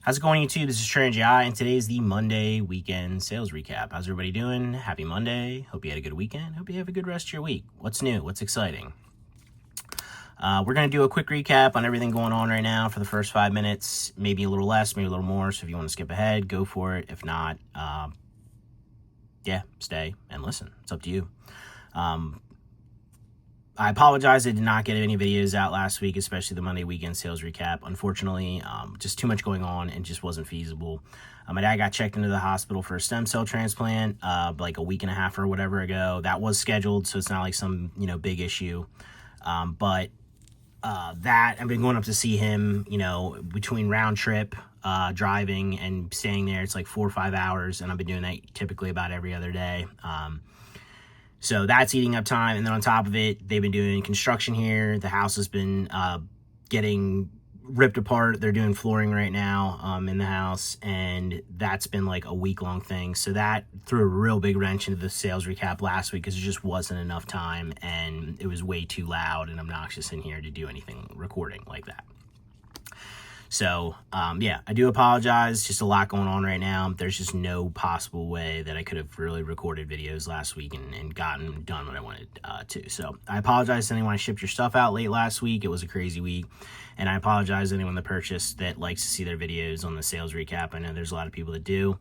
How's it going, YouTube? This is TraderGI, and today is the Monday weekend sales recap. How's everybody doing? Happy Monday. Hope you had a good weekend. Hope you have a good rest of your week. What's new? What's exciting? We're going to do a quick recap on everything going on right now for the first 5 minutes, maybe a little less, maybe a little more. So if you want to skip ahead, go for it. If not, stay and listen. It's up to you. I apologize I did not get any videos out last week, especially the Monday weekend sales recap. Unfortunately, just too much going on and just wasn't feasible. My dad got checked into the hospital for a stem cell transplant like a week and a half or whatever ago. That was scheduled, so it's not like some big issue. But that I've been going up to see him, between round trip driving and staying there. It's like 4 or 5 hours, and I've been doing that typically about every other day. So that's eating up time. And then on top of it, they've been doing construction here. The house has been getting ripped apart. They're doing flooring right now in the house. And that's been like a week-long thing. So that threw a real big wrench into the sales recap last week because there just wasn't enough time. And it was way too loud and obnoxious in here to do anything recording like that. So, I do apologize. Just a lot going on right now. There's just no possible way that I could have really recorded videos last week and gotten done what I wanted to. So, I apologize to anyone I shipped your stuff out late last week. It was a crazy week. And I apologize to anyone that purchased that likes to see their videos on the sales recap. I know there's a lot of people that do.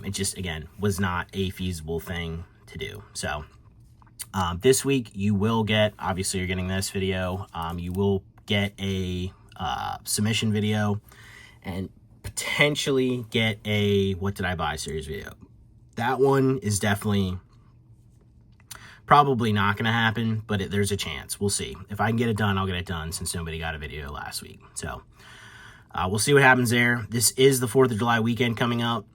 It just, again, was not a feasible thing to do. So, this week you will get, obviously you're getting this video, you will get a submission video and potentially get a what did I buy series video. That one is definitely probably not going to happen, but there's a chance. We'll see. If I can get it done, I'll get it done since nobody got a video last week. So we'll see what happens there. This is the 4th of July weekend coming up.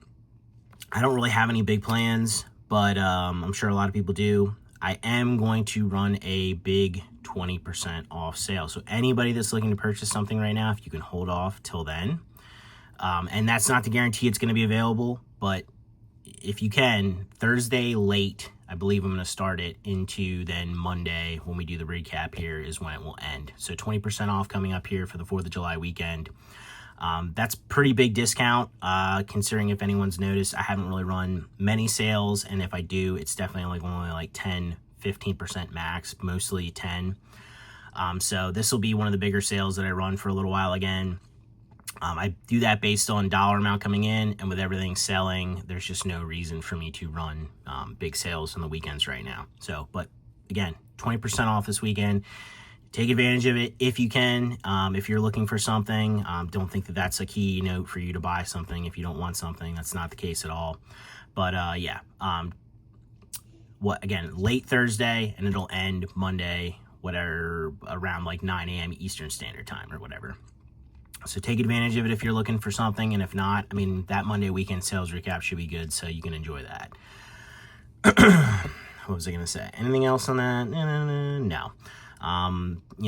I don't really have any big plans, but I'm sure a lot of people do. I am going to run a big 20% off sale. So anybody that's looking to purchase something right now, if you can hold off till then, and that's not to guarantee it's going to be available, but if you can, Thursday late, I believe I'm going to start it into then Monday when we do the recap here is when it will end. So 20% off coming up here for the 4th of July weekend. That's pretty big discount, considering if anyone's noticed, I haven't really run many sales, and if I do, it's definitely only like 10, 15% max, mostly 10. So this will be one of the bigger sales that I run for a little while again. I do that based on dollar amount coming in, and with everything selling, there's just no reason for me to run big sales on the weekends right now. So, but again, 20% off this weekend. Take advantage of it if you can. If you're looking for something, don't think that that's a key note for you to buy something. If you don't want something, that's not the case at all. But again, late Thursday, and it'll end Monday, whatever, around like 9 a.m. Eastern Standard Time or whatever. So take advantage of it if you're looking for something, and if not, I mean, that Monday weekend sales recap should be good, so you can enjoy that. What was I going to say? Anything else on that? No.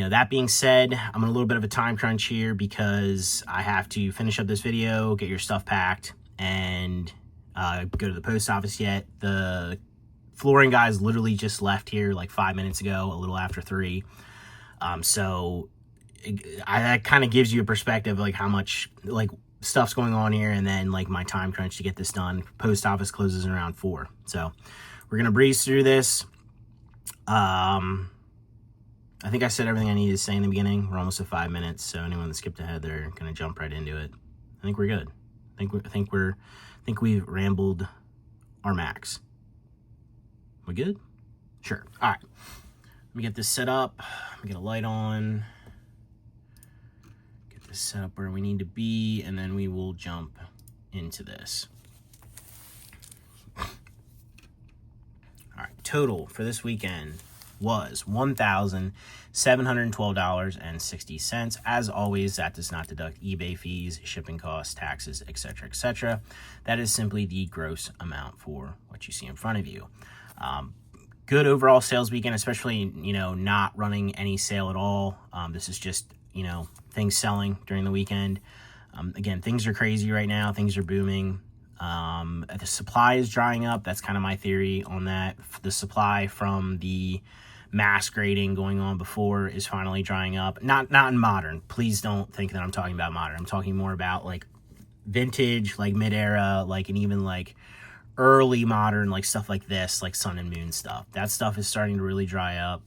That being said, I'm in a little bit of a time crunch here because I have to finish up this video, get your stuff packed, and go to the post office yet. The flooring guys literally just left here like 5 minutes ago, a little after 3. So that kind of gives you a perspective like how much like stuff's going on here, and then like my time crunch to get this done. Post office closes around 4. So we're going to breeze through this. I think I said everything I needed to say in the beginning. We're almost at 5 minutes, so anyone that skipped ahead, they're gonna jump right into it. I think we're good. I think we've rambled our max. We good? Sure. All right. Let me get this set up. Let me get a light on. Get this set up where we need to be, and then we will jump into this. All right. Total for this weekend was $1,712.60. As always, that does not deduct eBay fees, shipping costs, taxes, etc., etc. That is simply the gross amount for what you see in front of you. Good overall sales weekend, especially, not running any sale at all. This is just, things selling during the weekend. Again, things are crazy right now. Things are booming. The supply is drying up. That's kind of my theory on that. The supply from the mass grading going on before is finally drying up. Not in modern. Please don't think that I'm talking about modern. I'm talking more about like vintage, like mid-era, like, and even like early modern, like stuff like this, like Sun and Moon stuff. That stuff is starting to really dry up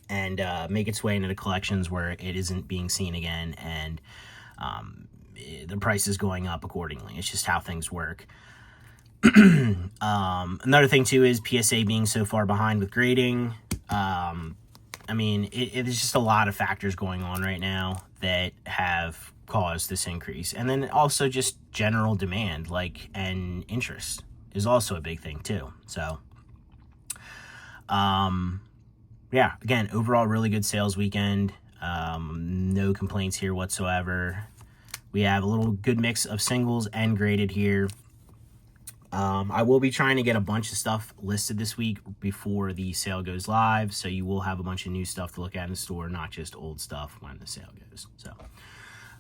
and make its way into the collections where it isn't being seen again, and the price is going up accordingly. It's just how things work. Another thing too is PSA being so far behind with grading. I mean, it's just a lot of factors going on right now that have caused this increase. And then also just general demand, like, and interest is also a big thing too. So, yeah, again, overall really good sales weekend. No complaints here whatsoever. We have a little good mix of singles and graded here. I will be trying to get a bunch of stuff listed this week before the sale goes live, so you will have a bunch of new stuff to look at in the store, not just old stuff when the sale goes. So,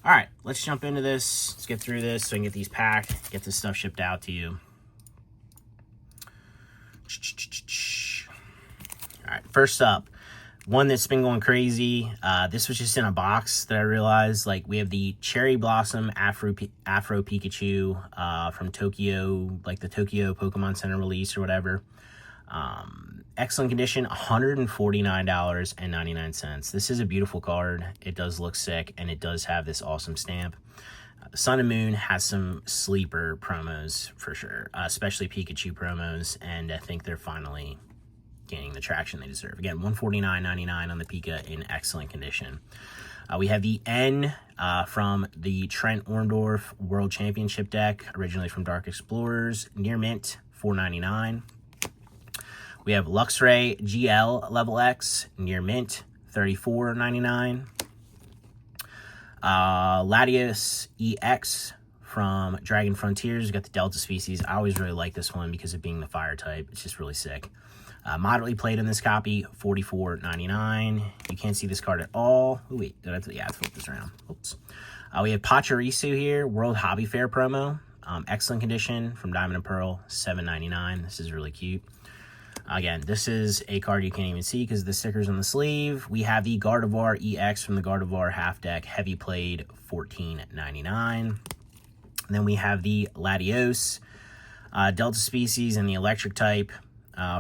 all right, let's jump into this. Let's get through this so I can get these packed, get this stuff shipped out to you. All right, first up, one that's been going crazy. This was just in a box that I realized. Like, we have the Cherry Blossom Afro Pikachu from Tokyo, like the Tokyo Pokemon Center release or whatever. Excellent condition, $149.99. This is a beautiful card. It does look sick, and it does have this awesome stamp. Sun and Moon has some sleeper promos for sure, especially Pikachu promos, and I think they're finally gaining the traction they deserve. Again, $149.99 on the Pika in excellent condition. We have the N from the Trent Orndorff World Championship deck, originally from Dark Explorers, near mint, $4.99. We have Luxray GL Level X, near mint, $34.99. Latios EX from Dragon Frontiers. We got the Delta species. I always really like this one because of being the fire type. It's just really sick. Moderately played in this copy, $44.99. You can't see this card at all. Oh, wait, did I have to, yeah, I flip this around. Oops. We have Pachirisu here, World Hobby Fair promo. Excellent condition from Diamond and Pearl, $7.99. This is really cute. Again, this is a card you can't even see because the sticker's on the sleeve. We have the Gardevoir EX from the Gardevoir half deck, heavy played, $14.99. And then we have the Latios Delta species and the electric type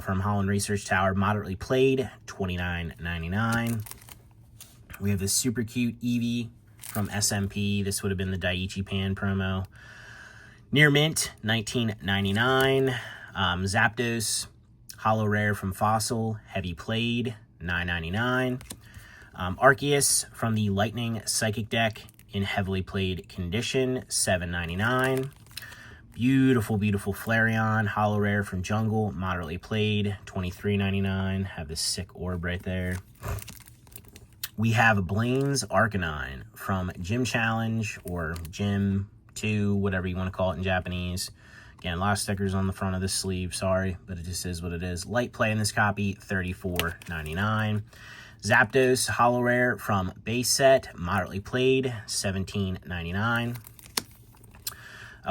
from Holland Research Tower, moderately played, $29.99. We have this super cute Eevee from SMP. This would have been the Daiichi Pan promo. Near mint, $19.99. Zapdos Holo Rare from Fossil, heavy played, $9.99. Arceus from the Lightning Psychic deck in heavily played condition, $7.99. Beautiful, beautiful Flareon Holo Rare from Jungle, moderately played, $23.99. Have this sick orb right there. We have Blaine's Arcanine from Gym Challenge or Gym 2, whatever you want to call it in Japanese. Again, a lot of stickers on the front of this sleeve, sorry, but it just is what it is. Light play in this copy, $34.99. Zapdos Holo Rare from Base Set, moderately played, $17.99.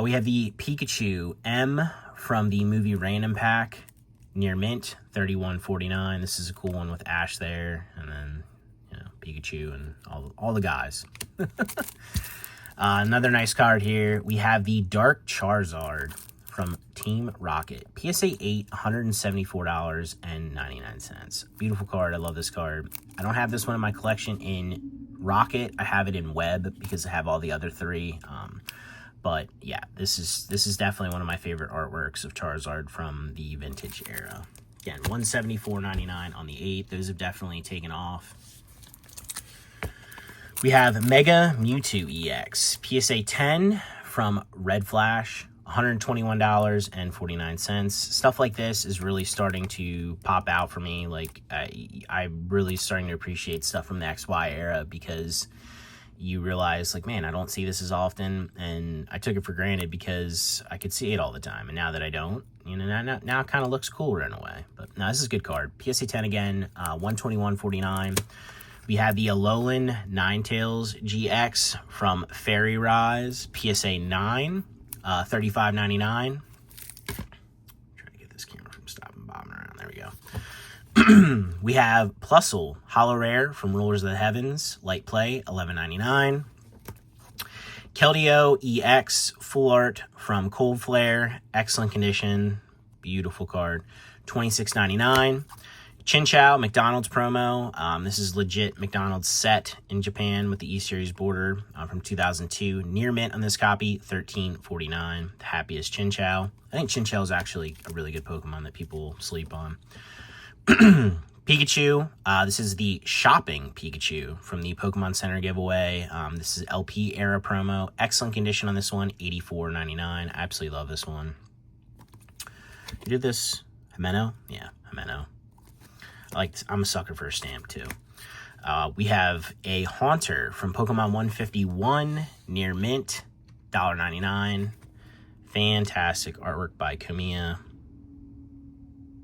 We have the Pikachu M from the movie Random Pack, near mint, $31.49. This is a cool one with Ash there, and then, you know, Pikachu and all the guys. Another nice card here. We have the Dark Charizard from Team Rocket. PSA 8, $174.99. Beautiful card. I love this card. I don't have this one in my collection in Rocket. I have it in Web because I have all the other three. But yeah, this is definitely one of my favorite artworks of Charizard from the vintage era. Again, $174.99 on the 8. Those have definitely taken off. We have Mega Mewtwo EX. PSA 10 from Red Flash, $121.49. Stuff like this is really starting to pop out for me. Like, I'm really starting to appreciate stuff from the XY era because you realize, like, man, I don't see this as often, and I took it for granted because I could see it all the time, and now that I don't, you know, now it kind of looks cooler in a way. But no, this is a good card. PSA 10 again, $121.49. We have the Alolan Ninetales GX from Fairy Rise, PSA 9, $35.99. Trying to get this camera from stopping bobbing around. There we go. We have Plusle Holo Rare from Rulers of the Heavens, light play, $11.99. Keldeo EX full art from Cold Flare, excellent condition, beautiful card, $26.99. Chinchou McDonald's promo. This is legit McDonald's set in Japan with the E Series border from 2002. Near mint on this copy, $13.49. The happiest Chinchou. I think Chinchou is actually a really good Pokemon that people sleep on. Pikachu. This is the shopping Pikachu from the Pokemon Center giveaway. This is LP era promo. Excellent condition on this one, $84.99. I absolutely love this one. You did this? Himeno? Yeah, Himeno. I'm a sucker for a stamp too. We have a Haunter from Pokemon 151, near mint, $1.99. Fantastic artwork by Kamiya.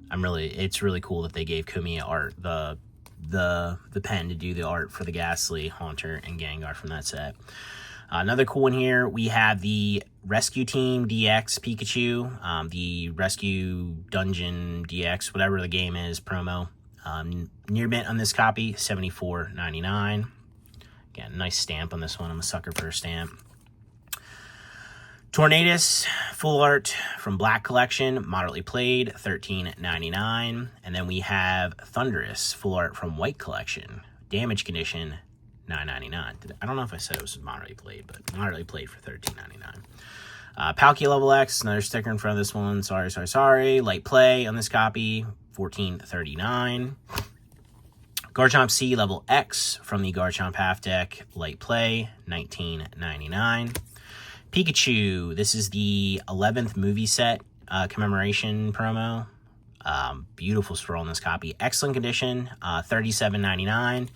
It's really cool that they gave Kamiya art, the pen to do the art for the Ghastly, Haunter, and Gengar from that set. Another cool one here, we have the Rescue Team DX Pikachu, the Rescue Dungeon DX, whatever the game is, promo. Near mint on this copy, $74.99. Again, nice stamp on this one. I'm a sucker for a stamp. Tornadus, full art from Black Collection, moderately played, $13.99. And then we have Thundurus, full art from White Collection, damage condition, $9.99. I don't know if I said it was moderately played, but moderately played for $13.99. Palkia Level X, another sticker in front of this one. Sorry. Light play on this copy, $14.39. Garchomp C Level X from the Garchomp half deck, light play, $19.99. Pikachu, this is the 11th movie set commemoration promo. Beautiful swirl in this copy, excellent condition, $37.99.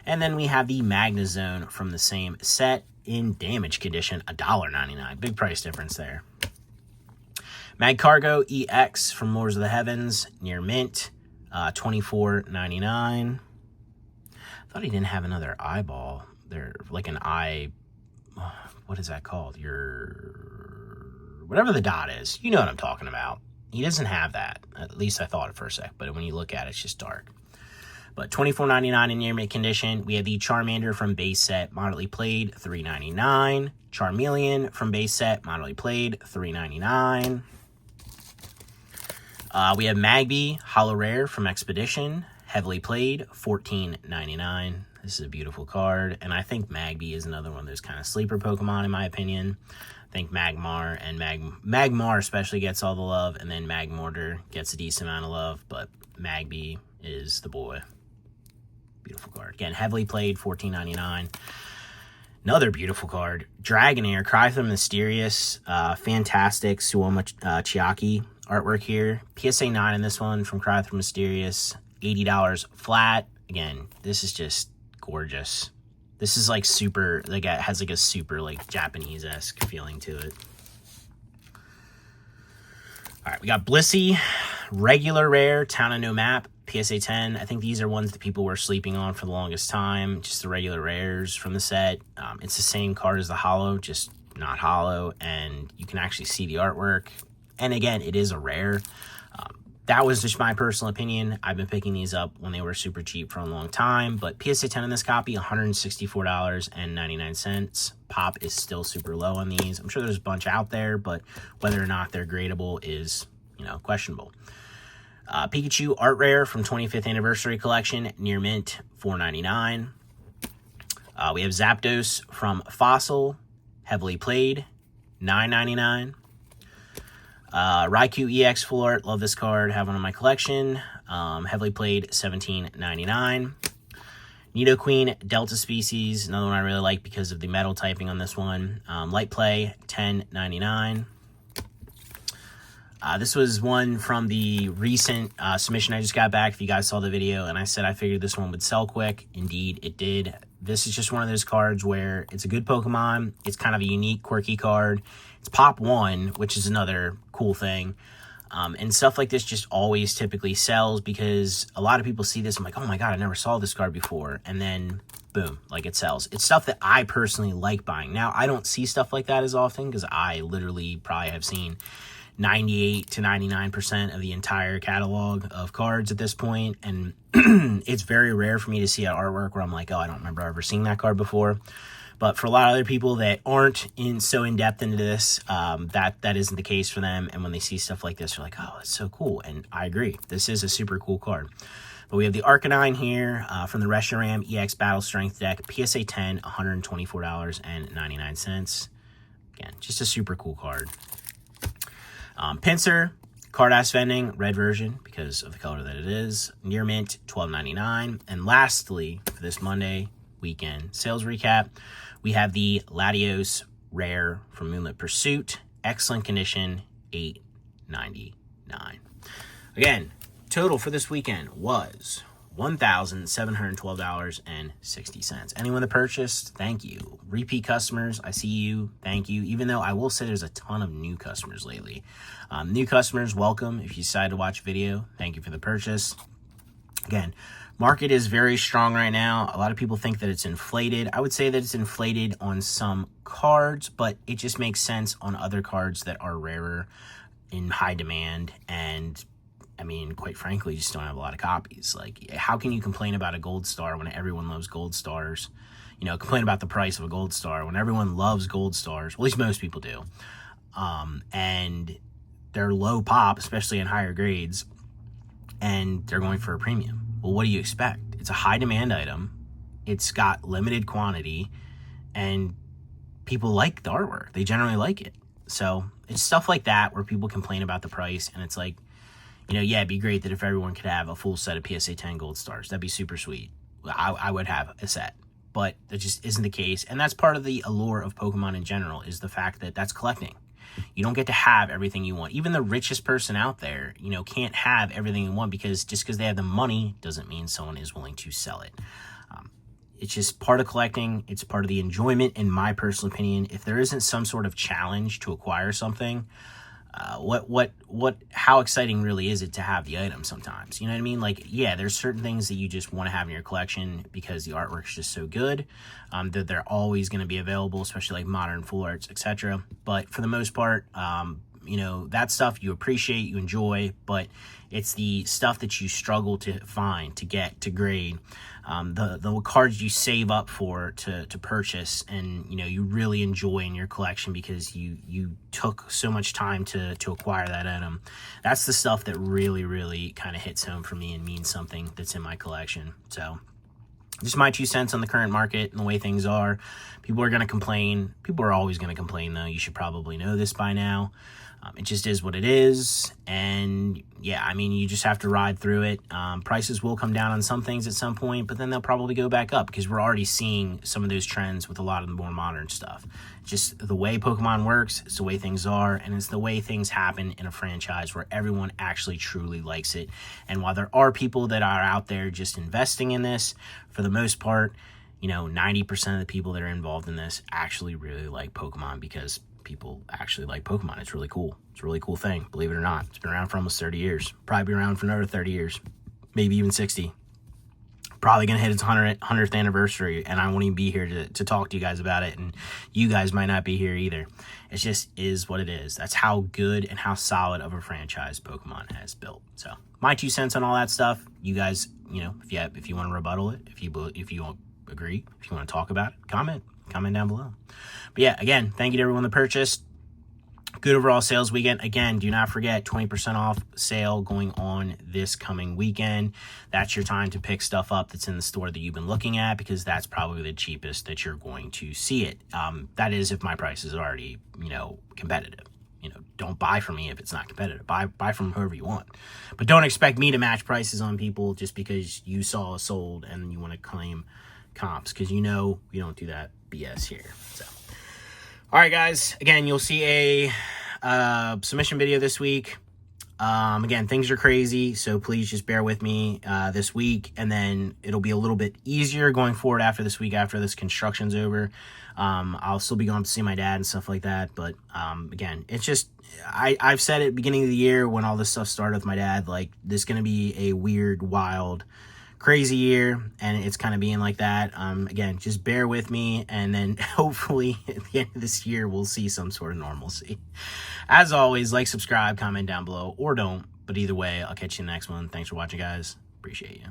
And then we have the Magnezone from the same set in damage condition, $1.99. Big price difference there. Magcargo EX from Lords of the Heavens, near mint, $24.99. I thought he didn't have another eyeball there, like an eye. What is that called? Whatever the dot is. You know what I'm talking about. He doesn't have that. At least I thought it for a sec, but when you look at it, it's just dark. But $24.99 in near mint condition. We have the Charmander from base set, moderately played, $3.99. Charmeleon from base set, moderately played, $3.99. We have Magby, Holo Rare from Expedition, heavily played, $14.99. This is a beautiful card, and I think Magby is another one of those kind of sleeper Pokemon, in my opinion. I think Magmar and Magmar especially gets all the love, and then Magmortar gets a decent amount of love, but Magby is the boy. Beautiful card. Again, heavily played, $14.99. Another beautiful card, Dragonair, Cry for the Mysterious, fantastic Suoma Chiaki artwork here. PSA 9 in this one from Cry for the Mysterious, $80 flat. Again, this is just gorgeous. This is like super, like it has like a super like Japanese-esque feeling to it. All right, we got Blissey, regular rare, Town of No Map, PSA 10. I think these are ones that people were sleeping on for the longest time. Just the regular rares from the set. It's the same card as the holo, just not holo, and you can actually see the artwork. And again, it is a rare. That was just my personal opinion. I've been picking these up when they were super cheap for a long time, but PSA 10 in this copy, $164.99. Pop is still super low on these. I'm sure there's a bunch out there, but whether or not they're gradable is, questionable. Pikachu Art Rare from 25th Anniversary Collection, near mint, $4.99. We have Zapdos from Fossil, heavily played, $9.99. Raikou EX Full Art, love this card, have one in my collection, heavily played, $17.99. Nidoqueen Delta Species, another one I really like because of the metal typing on this one, light play, $10.99. This was one from the recent submission I just got back. If you guys saw the video, and I said I figured this one would sell quick. Indeed, it did. This is just one of those cards where it's a good Pokemon. It's kind of a unique, quirky card. It's Pop 1, which is another cool thing. And stuff like this just always typically sells because a lot of people see this. I'm like, oh my God, I never saw this card before. And then, boom, like it sells. It's stuff that I personally like buying. Now, I don't see stuff like that as often because I literally probably have seen 98 to 99% of the entire catalog of cards at this point, and it's very rare for me to see an artwork where I'm like, oh, I don't remember ever seeing that card before. But for a lot of other people that aren't so in depth into this, that isn't the case for them. And when they see stuff like this, they're like, oh, it's so cool. And I agree. This is a super cool card. But we have the Arcanine here from the Reshiram EX Battle Strength deck. PSA 10, $124.99. Again, just a super cool card. Pinsir, Card Ass Vending, red version because of the color that it is. Near Mint, $12.99. And lastly, for this Monday weekend sales recap, we have the Latios Rare from Moonlit Pursuit. Excellent condition, $8.99. Again, total for this weekend was $1,712.60. Anyone that purchased, thank you. Repeat customers, I see you, thank you. Even though I will say there's a ton of new customers lately. New customers, welcome. If you decide to watch a video, thank you for the purchase. Again, market is very strong right now. A lot of people think that it's inflated. I would say that it's inflated on some cards, but it just makes sense on other cards that are rarer, in high demand, and I mean, quite frankly, you just don't have a lot of copies. Like, how can you complain about a gold star when everyone loves gold stars? You know, complain about the price of a gold star when everyone loves gold stars. Well, at least most people do. And they're low pop, especially in higher grades, and they're going for a premium. Well, what do you expect? It's a high demand item. It's got limited quantity, and people like the artwork. They generally like it. So it's stuff like that where people complain about the price, and it's like, you know, yeah, it'd be great that if everyone could have a full set of PSA 10 gold stars. That'd be super sweet. I would have a set, but that just isn't the case. And that's part of the allure of Pokemon in general, is the fact that that's collecting. You don't get to have everything you want. Even the richest person out there, you know, can't have everything you want, because just because they have the money doesn't mean someone is willing to sell it. It's just part of collecting. It's part of the enjoyment, in my personal opinion. If there isn't some sort of challenge to acquire something, how exciting really is it to have the item sometimes? You know what I mean? Like, yeah, there's certain things that you just want to have in your collection because the artwork's just so good, that they're always going to be available, especially like modern full arts, etc. But for the most part, you know, that stuff you appreciate, you enjoy, but it's the stuff that you struggle to find, to get, to grade, the cards you save up for to purchase, and you know, you really enjoy in your collection because you took so much time to acquire that item. That's the stuff that really kind of hits home for me and means something that's in my collection. So just my 2 cents on the current market and the way things are. People are going to complain. People are always going to complain, though. You should probably know this by now. It just is what it is. And yeah, I mean, you just have to ride through it. Prices will come down on some things at some point, but then they'll probably go back up because we're already seeing some of those trends with a lot of the more modern stuff. Just the way Pokemon works, it's the way things are, and it's the way things happen in a franchise where everyone actually truly likes it. And while there are people that are out there just investing in this, for the most part, you know, 90% of the people that are involved in this actually really like Pokemon, because people actually like Pokemon. It's really cool. It's a really cool thing, believe it or not. It's been around for almost 30 years. Probably be around for another 30 years, maybe even 60. Probably going to hit its 100th anniversary, and I won't even be here to talk to you guys about it, and you guys might not be here either. It just is what it is. That's how good and how solid of a franchise Pokemon has built. So my 2 cents on all that stuff. You guys, you know, if you want to rebuttal it, if you won't agree, if you want to talk about it, comment down below. But yeah, again, thank you to everyone that purchased. Good overall sales weekend. Again, do not forget, 20% off sale going on this coming weekend. That's your time to pick stuff up that's in the store that you've been looking at, because that's probably the cheapest that you're going to see it. That is if my price is already, you know, competitive. You know, don't buy from me if it's not competitive. Buy from whoever you want. But don't expect me to match prices on people just because you saw a sold and you want to claim comps, because you know we don't do that BS here. So all right, guys, again, you'll see a submission video this week. Again, things are crazy, so please just bear with me this week, and then it'll be a little bit easier going forward after this week, after this construction's over. I'll still be going to see my dad and stuff like that, but again, it's just, I've said at the beginning of the year when all this stuff started with my dad, like, this is going to be a weird, wild, crazy year, and it's kind of being like that. Again, just bear with me, and then hopefully at the end of this year we'll see some sort of normalcy. As always, like, subscribe, comment down below, or don't, but either way, I'll catch you in the next one. Thanks for watching, guys. Appreciate you.